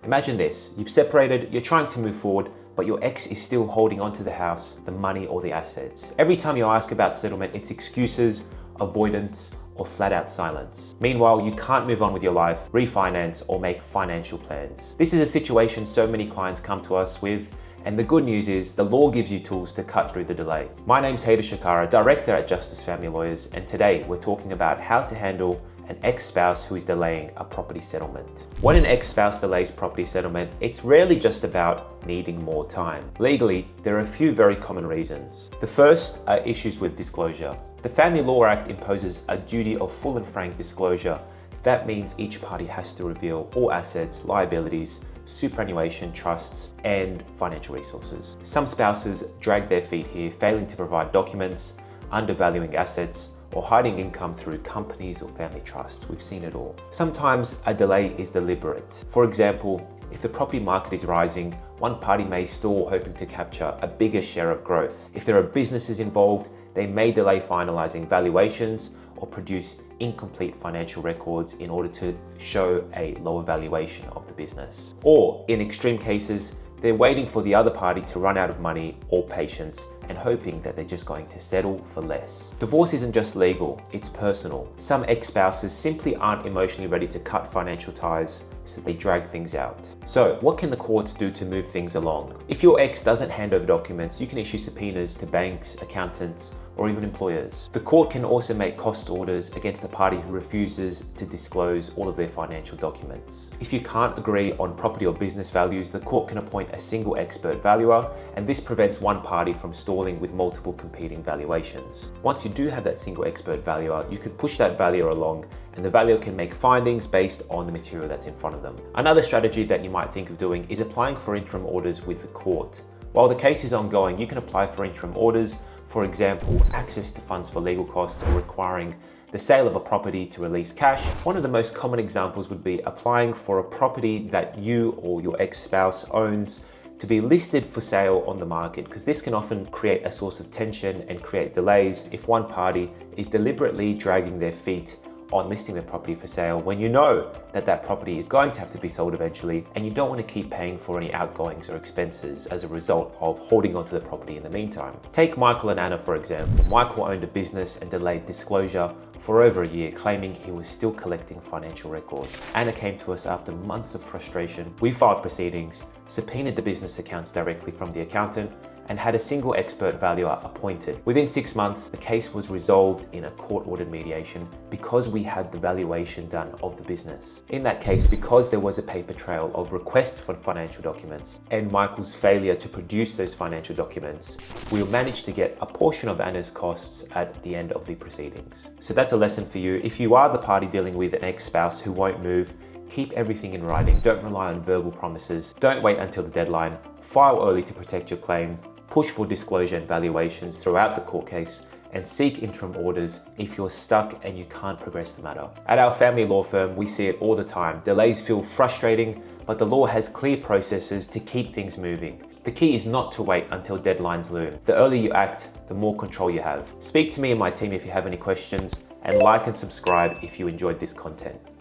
Imagine this, you've separated, you're trying to move forward, but your ex is still holding onto the house, the money or the assets. Every time you ask about settlement, it's excuses, avoidance, or flat out silence. Meanwhile, you can't move on with your life, refinance, or make financial plans. This is a situation so many clients come to us with, and the good news is the law gives you tools to cut through the delay. My name's Hayder Shakara, Director at Justice Family Lawyers, and today we're talking about how to handle an ex-spouse who is delaying a property settlement. When an ex-spouse delays property settlement, it's rarely just about needing more time. Legally, there are a few very common reasons. The first are issues with disclosure. The Family Law Act imposes a duty of full and frank disclosure. That means each party has to reveal all assets, liabilities, superannuation, trusts, and financial resources. Some spouses drag their feet here, failing to provide documents, undervaluing assets, or hiding income through companies or family trusts. We've seen it all. Sometimes a delay is deliberate. For example, if the property market is rising, one party may stall hoping to capture a bigger share of growth. If there are businesses involved, they may delay finalizing valuations or produce incomplete financial records in order to show a lower valuation of the business. Or in extreme cases, they're waiting for the other party to run out of money or patience and hoping that they're just going to settle for less. Divorce isn't just legal, it's personal. Some ex-spouses simply aren't emotionally ready to cut financial ties, so they drag things out. So what can the courts do to move things along? If your ex doesn't hand over documents, you can issue subpoenas to banks, accountants, or even employers. The court can also make cost orders against the party who refuses to disclose all of their financial documents. If you can't agree on property or business values, the court can appoint a single expert valuer, and this prevents one party from stalling with multiple competing valuations. Once you do have that single expert valuer, you can push that valuer along, and the valuer can make findings based on the material that's in front of them. Another strategy that you might think of doing is applying for interim orders with the court. While the case is ongoing, you can apply for interim orders, for example, access to funds for legal costs or requiring the sale of a property to release cash. One of the most common examples would be applying for a property that you or your ex-spouse owns to be listed for sale on the market, because this can often create a source of tension and create delays if one party is deliberately dragging their feet on listing the property for sale when you know that that property is going to have to be sold eventually, and you don't want to keep paying for any outgoings or expenses as a result of holding onto the property in the meantime. Take Michael and Anna, for example. Michael owned a business and delayed disclosure for over a year, claiming he was still collecting financial records. Anna came to us after months of frustration. We filed proceedings, subpoenaed the business accounts directly from the accountant, and had a single expert valuer appointed. Within 6 months, the case was resolved in a court-ordered mediation because we had the valuation done of the business. In that case, because there was a paper trail of requests for financial documents and Michael's failure to produce those financial documents, we managed to get a portion of Anna's costs at the end of the proceedings. So that's a lesson for you. If you are the party dealing with an ex-spouse who won't move, keep everything in writing. Don't rely on verbal promises. Don't wait until the deadline. File early to protect your claim. Push for disclosure and valuations throughout the court case, and seek interim orders if you're stuck and you can't progress the matter. At our family law firm, we see it all the time. Delays feel frustrating, but the law has clear processes to keep things moving. The key is not to wait until deadlines loom. The earlier you act, the more control you have. Speak to me and my team if you have any questions, and like and subscribe if you enjoyed this content.